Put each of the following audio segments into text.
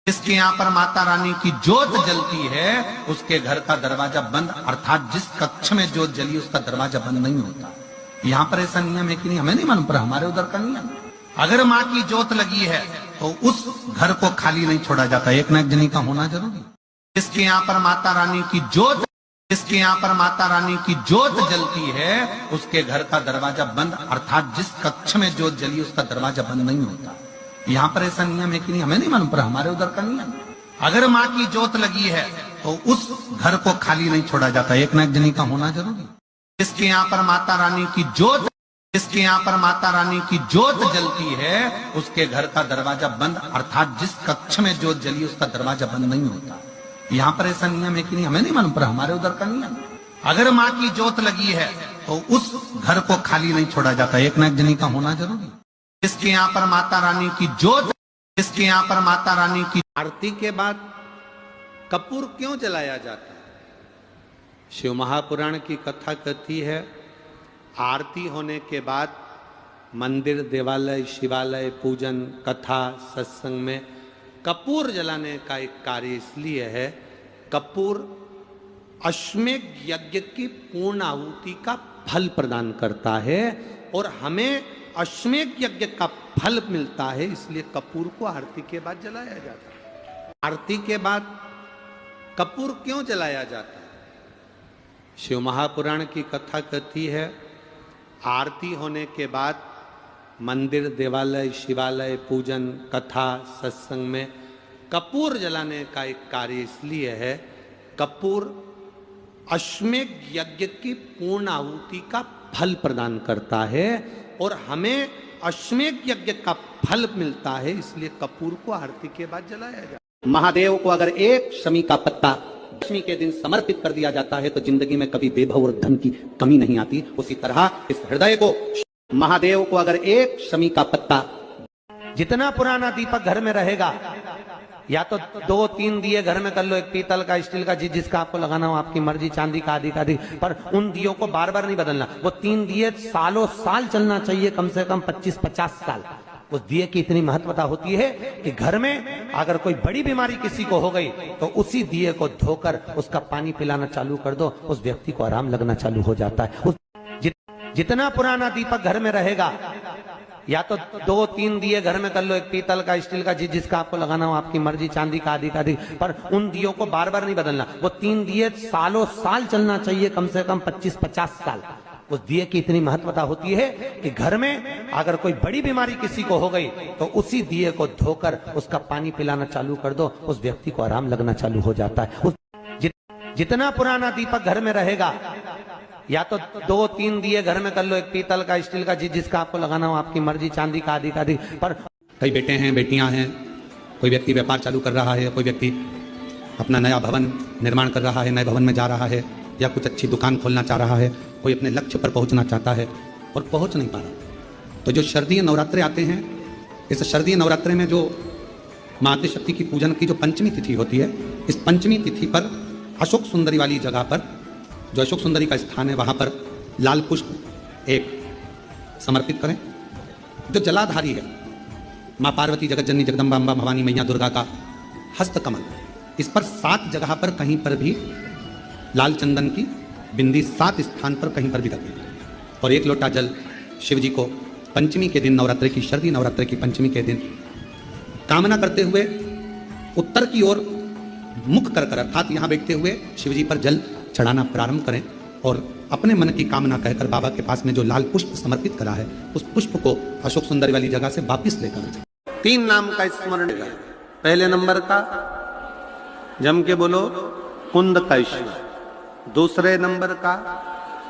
जिसके यहाँ पर माता रानी की जोत जलती है उसके घर का दरवाजा बंद, अर्थात जिस कक्ष में जोत जली उसका दरवाजा बंद नहीं होता। यहाँ पर ऐसा नियम है कि नहीं हमें नहीं मालूम, पर हमारे उधर का नियम। अगर माँ की जोत लगी है तो उस घर को खाली नहीं छोड़ा जाता, एक न एक जनी का होना जरूरी। जिसके यहाँ पर माता रानी की जोत जिसके यहाँ पर माता रानी की जोत जलती है उसके घर का दरवाजा बंद, अर्थात जिस कक्ष में जोत जली उसका दरवाजा बंद नहीं होता। यहाँ पर ऐसा नियम है कि नहीं हमें नहीं मालूम, पर हमारे उधर का नियम। अगर माँ की जोत लगी है तो उस घर को खाली नहीं छोड़ा जाता, एक न एक जनी का होना जरूरी। जिसके यहाँ पर माता रानी की जोत जिसके यहाँ पर माता रानी की जोत जलती है उसके घर का दरवाजा बंद, अर्थात जिस कक्ष में जोत जली उसका दरवाजा बंद नहीं होता। यहाँ पर ऐसा नियम है कि नहीं हमें नहीं मालूम, पर हमारे उधर का नियम। अगर माँ की जोत लगी है तो उस घर को खाली नहीं छोड़ा जाता, एक न एक जनी का होना जरूरी। जिसके यहाँ पर माता रानी की जोत जिसके यहाँ पर माता रानी की आरती के बाद कपूर क्यों जलाया जाता है? शिव महापुराण की कथा कहती है, आरती होने के बाद मंदिर, देवालय, शिवालय, पूजन, कथा, सत्संग में कपूर जलाने का एक कार्य इसलिए है, कपूर अश्वमेध यज्ञ की पूर्ण आहुति का फल प्रदान करता है और हमें अश्वमेध यज्ञ का फल मिलता है, इसलिए कपूर को आरती के बाद जलाया जाता है। आरती के बाद कपूर क्यों जलाया जाता है? शिव महापुराण की कथा कहती है, आरती होने के बाद मंदिर, देवालय, शिवालय, पूजन, कथा, सत्संग में कपूर जलाने का एक कार्य इसलिए है, कपूर अश्वमेध यज्ञ की पूर्ण आहुति का फल प्रदान करता है और हमें अश्वमेध यज्ञ का फल मिलता है, इसलिए कपूर को आरती के बाद जलाया जाता है। महादेव को अगर एक शमी का पत्ता दशमी के दिन समर्पित कर दिया जाता है तो जिंदगी में कभी वैभव और धन की कमी नहीं आती। उसी तरह इस हृदय को महादेव को अगर एक शमी का पत्ता, जितना पुराना दीपक घर में रहेगा, या तो 2-3 दिए घर में कर लो, एक पीतल का, स्टील का, जिसका आपको लगाना हो आपकी मर्जी, चांदी का, आदि का आदि, पर उन दियों को बार बार नहीं बदलना। वो 3 दिए सालों साल चलना चाहिए, कम से कम 25-50 साल। उस दिए की इतनी महत्वता होती है कि घर में अगर कोई बड़ी बीमारी किसी को हो गई तो उसी दिए को धोकर उसका पानी पिलाना चालू कर दो, उस व्यक्ति को आराम लगना चालू हो जाता है। जितना पुराना दीपक घर में रहेगा, या तो 2-3 दिए घर में कर लो, एक पीतल का, स्टील का, जिसका आपको लगाना हो आपकी मर्जी, चांदी का, आदि का आदि, पर उन दियों को बार बार नहीं बदलना। वो 3 दिए सालों साल चलना चाहिए, कम से कम 25-50 साल। उस दिए की इतनी महत्वता होती है कि घर में अगर कोई बड़ी बीमारी किसी को हो गई तो उसी दिए को धोकर उसका पानी पिलाना चालू कर दो, उस व्यक्ति को आराम लगना चालू हो जाता है। जितना पुराना दीपक घर में रहेगा, या तो 2-3 दिए घर में कर लो, एक पीतल का, स्टील का, जिसका आपको लगाना हो आपकी मर्जी, चांदी का, आदि का आदि, पर कई बेटे हैं, बेटियां हैं, कोई व्यक्ति व्यापार चालू कर रहा है, कोई व्यक्ति अपना नया भवन निर्माण कर रहा है, नए भवन में जा रहा है, या कुछ अच्छी दुकान खोलना चाह रहा है, कोई अपने लक्ष्य पर पहुंचना चाहता है और पहुंच नहीं पा रहा। तो जो शारदीय नवरात्रे आते हैं, इस शारदीय नवरात्रे में जो माता शक्ति की पूजन की जो पंचमी तिथि होती है, इस पंचमी तिथि पर अशोक सुंदरी वाली जगह पर, जो अशोक सुंदरी का स्थान है, वहाँ पर लाल पुष्प एक समर्पित करें। जो जलाधारी है, माँ पार्वती, जगत जननी, जगदम्बा, अम्बा, भवानी मैया दुर्गा का हस्त कमल, इस पर 7 जगह पर कहीं पर भी लाल चंदन की बिंदी 7 स्थान पर कहीं पर भी रखें और 1 लोटा जल शिव जी को पंचमी के दिन, नवरात्रि की, शारदीय नवरात्रि की पंचमी के दिन कामना करते हुए उत्तर की ओर मुख कर कर, अर्थात यहाँ बैठते हुए शिव जी पर जल चढ़ाना प्रारंभ करें और अपने मन की कामना कहकर बाबा के पास में जो लाल पुष्प समर्पित करा है उस पुष्प को अशोक सुंदरी वाली जगह से वापिस लेकर 3 नाम का स्मरण है। पहले नंबर का जम के बोलो कुंदकेश्वर, दूसरे नंबर का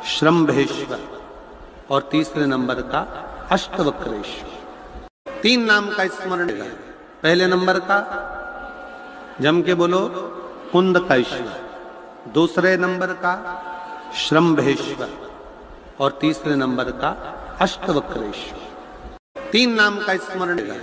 श्रम्भेश्वर और तीसरे नंबर का अष्टवक्रेश्वर। 3 नाम का स्मरण है। पहले नंबर का जम के बोलो कुंदकेश्वर, दूसरे नंबर का श्रम्भेश्वर और तीसरे नंबर का अष्टवक्रेश्वर। 3 नाम का स्मरण है।